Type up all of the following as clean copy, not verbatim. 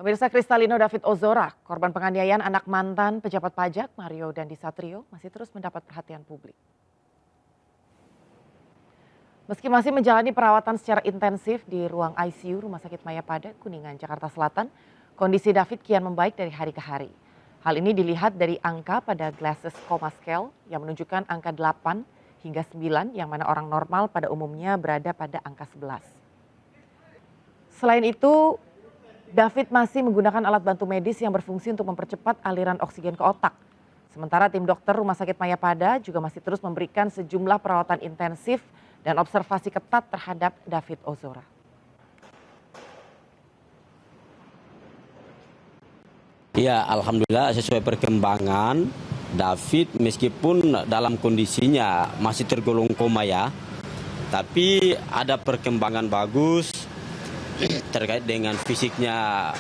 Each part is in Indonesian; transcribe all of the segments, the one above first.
Pemirsa, Kristalino David Ozora, korban penganiayaan anak mantan pejabat pajak Mario Dandi Satrio, masih terus mendapat perhatian publik. Meski masih menjalani perawatan secara intensif di ruang ICU Rumah Sakit Mayapada, Kuningan, Jakarta Selatan, kondisi David kian membaik dari hari ke hari. Hal ini dilihat dari angka pada Glasses Coma Scale yang menunjukkan angka 8 hingga 9, yang mana orang normal pada umumnya berada pada angka 11. Selain itu, David masih menggunakan alat bantu medis yang berfungsi untuk mempercepat aliran oksigen ke otak. Sementara tim dokter Rumah Sakit Mayapada juga masih terus memberikan sejumlah perawatan intensif dan observasi ketat terhadap David Ozora. Ya, alhamdulillah sesuai perkembangan David meskipun dalam kondisinya masih tergolong koma ya, tapi ada perkembangan bagus terkait dengan fisiknya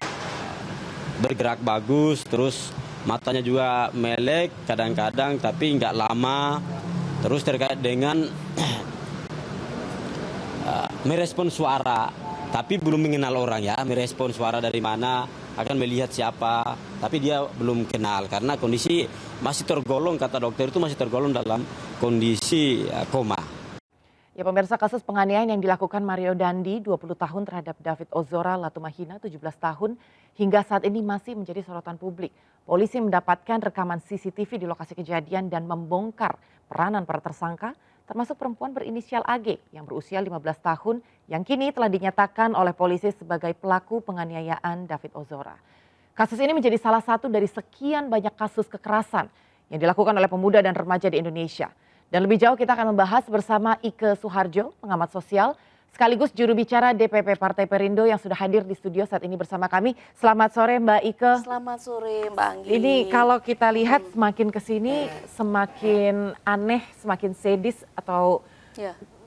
bergerak bagus, terus matanya juga melek kadang-kadang tapi nggak lama, terus terkait dengan merespon suara, tapi belum mengenal orang ya, merespon suara dari mana, akan melihat siapa, tapi dia belum kenal karena kondisi masih tergolong, kata dokter itu masih tergolong dalam kondisi koma. Ya, pemirsa, kasus penganiayaan yang dilakukan Mario Dandi 20 tahun terhadap David Ozora Latumahina 17 tahun hingga saat ini masih menjadi sorotan publik. Polisi mendapatkan rekaman CCTV di lokasi kejadian dan membongkar peranan para tersangka, termasuk perempuan berinisial AG yang berusia 15 tahun yang kini telah dinyatakan oleh polisi sebagai pelaku penganiayaan David Ozora. Kasus ini menjadi salah satu dari sekian banyak kasus kekerasan yang dilakukan oleh pemuda dan remaja di Indonesia. Dan lebih jauh kita akan membahas bersama Ike Suharjo, pengamat sosial, sekaligus juru bicara DPP Partai Perindo yang sudah hadir di studio saat ini bersama kami. Selamat sore Mbak Ike. Selamat sore Mbak Anggi. Ini kalau kita lihat semakin kesini semakin aneh, semakin sadis atau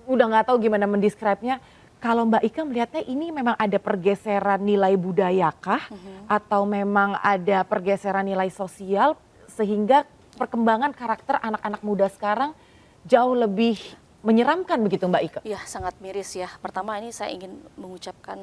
udah nggak tahu gimana mendeskripsinya. Kalau Mbak Ike melihatnya ini memang ada pergeseran nilai budayakah atau memang ada pergeseran nilai sosial sehingga perkembangan karakter anak-anak muda sekarang jauh lebih menyeramkan begitu Mbak Ike? Ya, sangat miris ya. Pertama ini saya ingin mengucapkan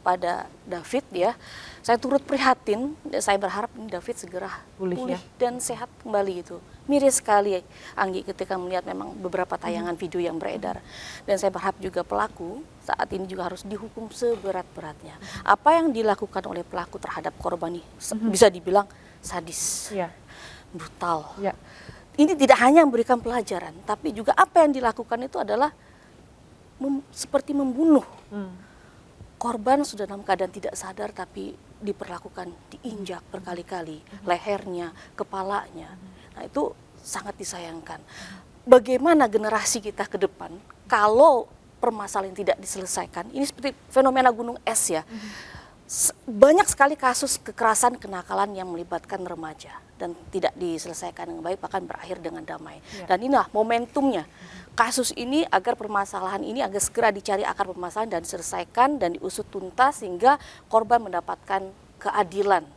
pada David ya, saya turut prihatin, saya berharap David segera pulih ya, dan sehat kembali gitu. Miris sekali Anggi ketika melihat memang beberapa tayangan video yang beredar. Dan saya berharap juga pelaku saat ini juga harus dihukum seberat-beratnya. Apa yang dilakukan oleh pelaku terhadap korban ini bisa dibilang sadis, brutal. Ini tidak hanya memberikan pelajaran, tapi juga apa yang dilakukan itu adalah seperti membunuh. Korban sudah dalam keadaan tidak sadar tapi diperlakukan, diinjak berkali-kali, lehernya, kepalanya. Nah itu sangat disayangkan. Bagaimana generasi kita ke depan kalau permasalahan tidak diselesaikan? Ini seperti fenomena gunung es ya. Banyak sekali kasus kekerasan kenakalan yang melibatkan remaja dan tidak diselesaikan dengan baik, bahkan berakhir dengan damai. Dan inilah momentumnya kasus ini agar permasalahan ini agar segera dicari akar permasalahan dan diselesaikan dan diusut tuntas sehingga korban mendapatkan keadilan.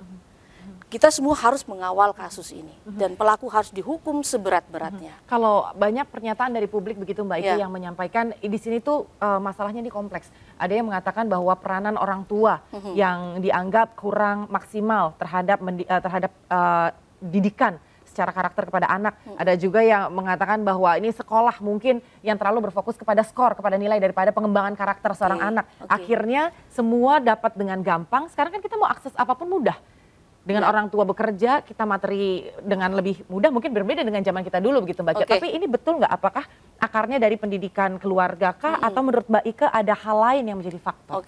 Kita semua harus mengawal kasus ini dan pelaku harus dihukum seberat-beratnya. Kalau banyak pernyataan dari publik begitu Mbak Ike yang menyampaikan di sini tuh masalahnya ini kompleks. Ada yang mengatakan bahwa peranan orang tua yang dianggap kurang maksimal terhadap didikan secara karakter kepada anak. Ada juga yang mengatakan bahwa ini sekolah mungkin yang terlalu berfokus kepada skor, kepada nilai daripada pengembangan karakter seorang anak. Akhirnya semua dapat dengan gampang. Sekarang kan kita mau akses apapun mudah. Dengan orang tua bekerja, kita materi dengan lebih mudah, mungkin berbeda dengan zaman kita dulu begitu Mbak Ike. Tapi ini betul nggak? Apakah akarnya dari pendidikan keluarga kah? Atau menurut Mbak Ike ada hal lain yang menjadi faktor?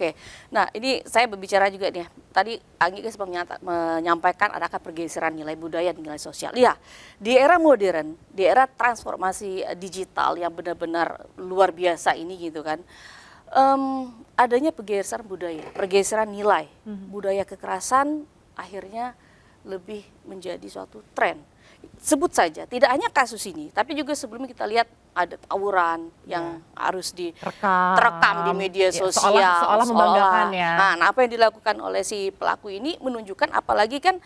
Nah ini saya berbicara juga nih. Tadi Anggi sempat menyampaikan adakah pergeseran nilai budaya dan nilai sosial. Ya, di era modern, di era transformasi digital yang benar-benar luar biasa ini gitu kan. Adanya pergeseran budaya, pergeseran nilai, budaya kekerasan akhirnya lebih menjadi suatu tren. Sebut saja, tidak hanya kasus ini, tapi juga sebelumnya kita lihat ada tawuran yang harus terekam di media sosial. Seolah membanggakan ya. Nah, apa yang dilakukan oleh si pelaku ini menunjukkan, apalagi kan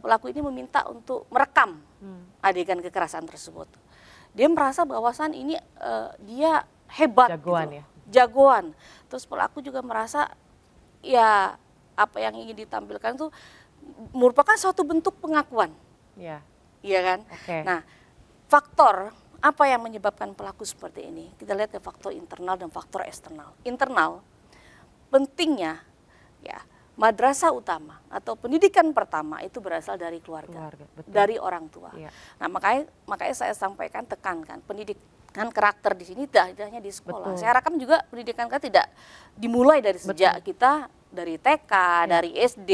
pelaku ini meminta untuk merekam adegan kekerasan tersebut. Dia merasa bahwasan ini dia hebat. Jagoan gitu. Jagoan. Terus pelaku juga merasa ya apa yang ingin ditampilkan itu merupakan suatu bentuk pengakuan. Iya. Iya kan? Oke. Nah, faktor apa yang menyebabkan pelaku seperti ini? Kita lihat ke faktor internal dan faktor eksternal. Internal, pentingnya ya madrasah utama atau pendidikan pertama itu berasal dari keluarga, Betul. dari orang tua. Iya. Nah, makanya saya sampaikan tekankan pendidikan karakter di sini tidak hanya di sekolah. Betul. Saya harapkan juga pendidikan kita tidak dimulai dari sejak kita dari TK, dari SD.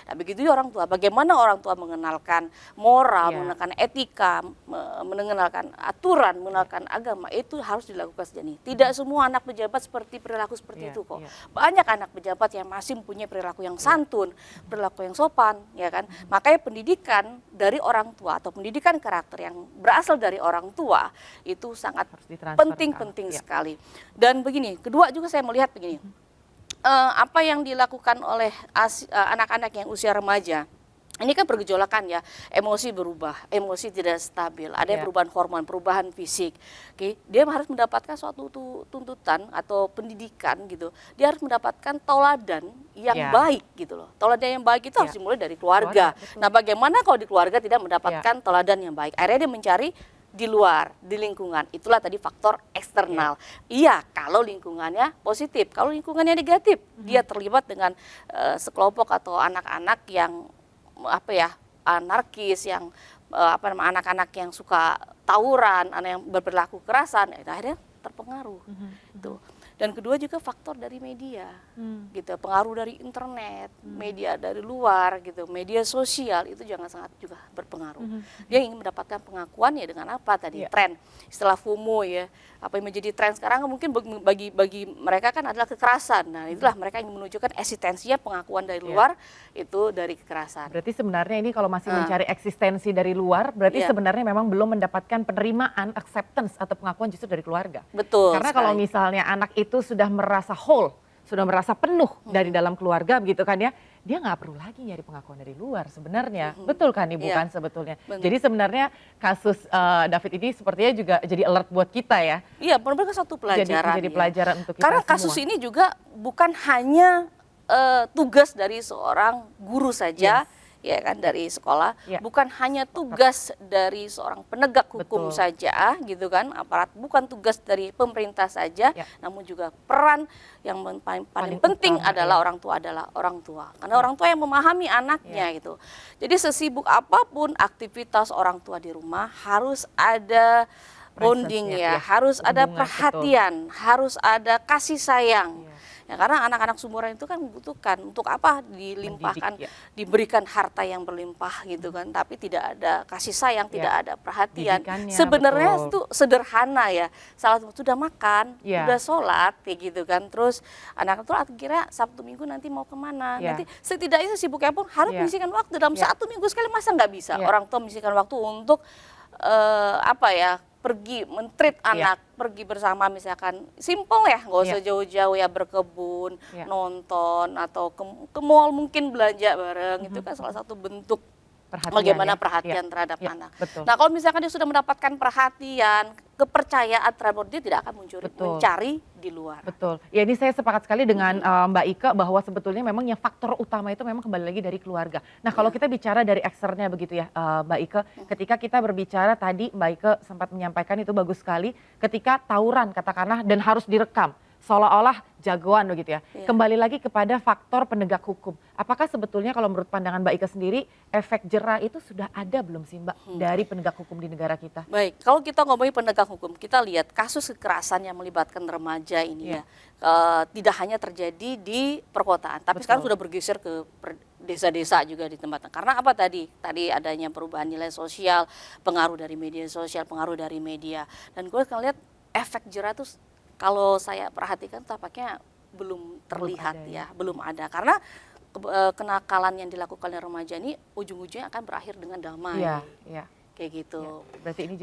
Nah, begitu juga orang tua. Bagaimana orang tua mengenalkan moral, mengenalkan etika, mengenalkan aturan, mengenalkan agama, itu harus dilakukan sejak ini. Tidak semua anak pejabat seperti perilaku seperti itu kok. Banyak anak pejabat yang masih mempunyai perilaku yang santun, perilaku yang sopan, ya kan? Makanya pendidikan dari orang tua atau pendidikan karakter yang berasal dari orang tua itu sangat penting sekali. Dan begini, kedua juga saya melihat begini. Apa yang dilakukan oleh anak-anak yang usia remaja, ini kan bergejolakan ya, emosi berubah, emosi tidak stabil, ada perubahan hormon, perubahan fisik. Oke, dia harus mendapatkan suatu tuntutan atau pendidikan gitu. Dia harus mendapatkan tauladan yang baik gitu loh. Tauladan yang baik itu harus dimulai dari keluarga. Nah, bagaimana kalau di keluarga tidak mendapatkan tauladan yang baik? Akhirnya dia mencari di luar, di lingkungan. Itulah tadi faktor eksternal. Iya, kalau lingkungannya positif. Kalau lingkungannya negatif, dia terlibat dengan sekelompok atau anak-anak yang anarkis, yang anak-anak yang suka tawuran, anak yang berperilaku kerasan, akhirnya terpengaruh. Tuh. Dan kedua juga faktor dari media, gitu, pengaruh dari internet, media dari luar, gitu, media sosial itu sangat juga berpengaruh. Dia ingin mendapatkan pengakuan ya dengan apa tadi tren, istilah FOMO ya, apa yang menjadi tren sekarang mungkin bagi mereka kan adalah kekerasan. Nah, itulah mereka ingin menunjukkan eksistensinya pengakuan dari luar itu dari kekerasan. Berarti sebenarnya ini kalau masih mencari eksistensi dari luar, berarti sebenarnya memang belum mendapatkan penerimaan, acceptance atau pengakuan justru dari keluarga. Betul. Karena kalau misalnya anak itu sudah merasa whole, sudah merasa penuh dari dalam keluarga begitu kan ya, dia nggak perlu lagi nyari pengakuan dari luar sebenarnya. Betul kan Ibu kan sebetulnya. Jadi sebenarnya kasus David ini sepertinya juga jadi alert buat kita ya. Iya, benar-benar satu pelajaran. Jadi pelajaran untuk kita Karena semua. kasus ini juga bukan hanya tugas dari seorang guru saja. Ya kan, dari sekolah, bukan hanya tugas dari seorang penegak hukum saja gitu kan, aparat, bukan tugas dari pemerintah saja, namun juga peran yang paling penting adalah orang tua, karena orang tua yang memahami anaknya gitu. Jadi sesibuk apapun aktivitas orang tua di rumah harus ada bonding harus ada perhatian, harus ada kasih sayang. Ya, karena anak-anak sumuran itu kan membutuhkan untuk apa dilimpahkan, diberikan harta yang berlimpah gitu kan, tapi tidak ada kasih sayang, tidak ada perhatian. Sebenarnya itu sederhana ya, salah satu sudah makan, sudah sholat kayak gitu kan, terus anak itu akhirnya Sabtu Minggu nanti mau kemana, nanti setidaknya sibuknya pun harus menyisihkan waktu dalam 1 minggu sekali, masa nggak bisa orang tua menyisihkan waktu untuk pergi men-treat anak, pergi bersama misalkan simple ya, nggak usah jauh-jauh ya, berkebun, nonton atau ke mall mungkin belanja bareng, itu kan salah satu bentuk bagaimana perhatian terhadap anak. Nah, kalau misalkan dia sudah mendapatkan perhatian, kepercayaan terhadap dia tidak akan mencari di luar. Betul. Ya, ini saya sepakat sekali dengan Mbak Ike bahwa sebetulnya memang yang faktor utama itu memang kembali lagi dari keluarga. Nah, kalau kita bicara dari eksternnya begitu ya Mbak Ike, ketika kita berbicara tadi Mbak Ike sempat menyampaikan itu bagus sekali, ketika tawuran katakanlah dan harus direkam. Seolah-olah jagoan begitu ya. Kembali lagi kepada faktor penegak hukum. Apakah sebetulnya kalau menurut pandangan Mbak Ike sendiri, efek jera itu sudah ada belum sih Mbak dari penegak hukum di negara kita? Baik, kalau kita ngomongin penegak hukum, kita lihat kasus kekerasan yang melibatkan remaja ini tidak hanya terjadi di perkotaan, tapi sekarang sudah bergeser ke desa-desa juga di tempat. Karena apa tadi? Tadi adanya perubahan nilai sosial, pengaruh dari media sosial, pengaruh dari media. Dan gue akan lihat efek jera itu kalau saya perhatikan tampaknya belum terlihat belum ada. Karena kenakalan yang dilakukan oleh remaja ini ujung-ujungnya akan berakhir dengan damai. Kayak gitu. Berarti ini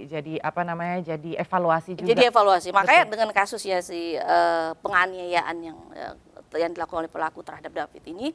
jadi apa namanya? Jadi evaluasi juga. Jadi evaluasi. Makanya dengan kasus penganiayaan yang dilakukan oleh pelaku terhadap David ini,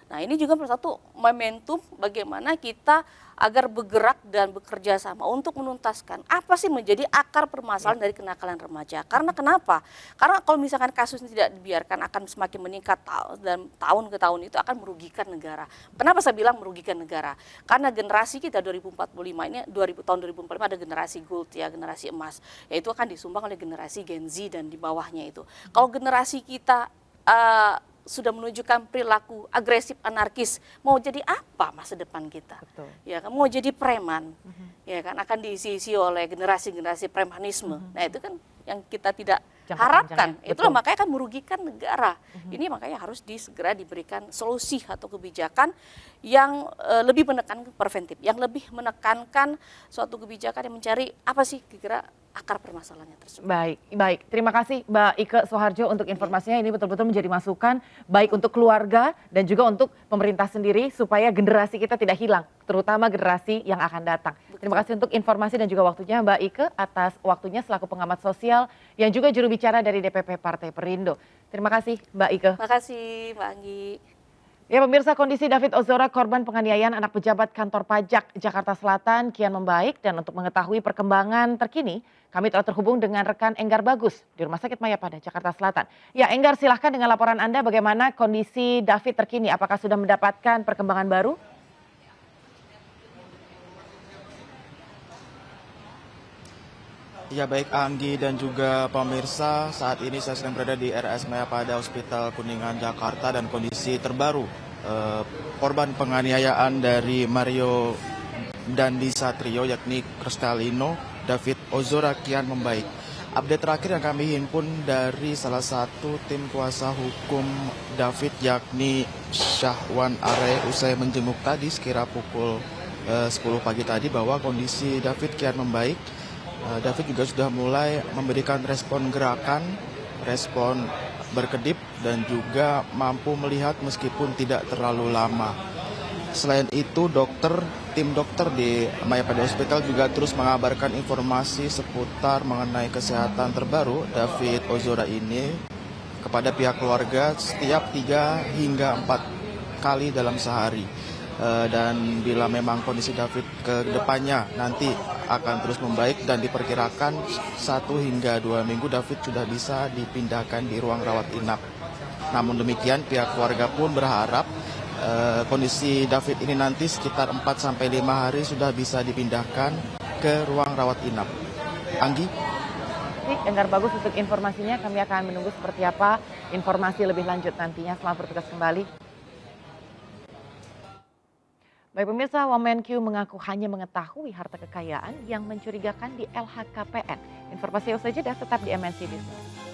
Nah ini juga salah satu momentum bagaimana kita agar bergerak dan bekerja sama untuk menuntaskan apa sih menjadi akar permasalahan dari kenakalan remaja. Karena kenapa? Karena kalau misalkan kasus ini tidak dibiarkan akan semakin meningkat dan tahun ke tahun itu akan merugikan negara. Kenapa saya bilang merugikan negara? Karena generasi kita 2045 ini, tahun 2045 ada generasi gold ya, generasi emas. Yaitu akan disumbang oleh generasi Gen Z dan di bawahnya itu. Kalau generasi kita sudah menunjukkan perilaku agresif anarkis, mau jadi apa masa depan kita? Betul. Ya kan, mau jadi preman, ya kan akan diisi-isi oleh generasi-generasi premanisme. Nah itu kan yang kita tidak Jangka harapkan. panjang ya. Itulah Betul. makanya akan merugikan negara. Ini makanya harus segera diberikan solusi atau kebijakan yang lebih menekankan preventif, yang lebih menekankan suatu kebijakan yang mencari apa sih kira-kira akar permasalahannya tersebut. Baik, baik. Terima kasih Mbak Ike Soeharjo untuk informasinya. Ini betul-betul menjadi masukan baik untuk keluarga dan juga untuk pemerintah sendiri supaya generasi kita tidak hilang, terutama generasi yang akan datang. Terima kasih untuk informasi dan juga waktunya Mbak Ike atas waktunya selaku pengamat sosial yang juga juru bicara dari DPP Partai Perindo. Terima kasih Mbak Ike. Terima kasih Mbak Anggi. Ya pemirsa, kondisi David Ozora korban penganiayaan anak pejabat kantor pajak Jakarta Selatan kian membaik dan untuk mengetahui perkembangan terkini kami telah terhubung dengan rekan Enggar Bagus di Rumah Sakit Mayapada Jakarta Selatan. Ya Enggar, silahkan dengan laporan Anda bagaimana kondisi David terkini, apakah sudah mendapatkan perkembangan baru? Ya baik Anggi dan juga pemirsa, saat ini saya sedang berada di RS Mayapada Hospital Kuningan Jakarta dan kondisi terbaru korban penganiayaan dari Mario Dandi Satrio yakni Kristalino David Ozora kian membaik. Update terakhir yang kami himpun dari salah satu tim kuasa hukum David yakni Syahwan Are usai menjenguk tadi sekira pukul 10 pagi tadi bahwa kondisi David kian membaik. David juga sudah mulai memberikan respon gerakan, respon berkedip dan juga mampu melihat meskipun tidak terlalu lama. Selain itu, tim dokter di Mayapada Hospital juga terus mengabarkan informasi seputar mengenai kesehatan terbaru David Ozora ini kepada pihak keluarga setiap 3 hingga 4 kali dalam sehari. Dan bila memang kondisi David ke depannya nanti akan terus membaik dan diperkirakan 1 hingga 2 minggu David sudah bisa dipindahkan di ruang rawat inap. Namun demikian pihak keluarga pun berharap kondisi David ini nanti sekitar 4-5 hari sudah bisa dipindahkan ke ruang rawat inap. Anggi? Enggar Bagus untuk informasinya, kami akan menunggu seperti apa informasi lebih lanjut nantinya. Selamat bertugas kembali. Baik pemirsa, Wamenkyu mengaku hanya mengetahui harta kekayaan yang mencurigakan di LHKPN. Informasi usai jeda tetap di MNC Business.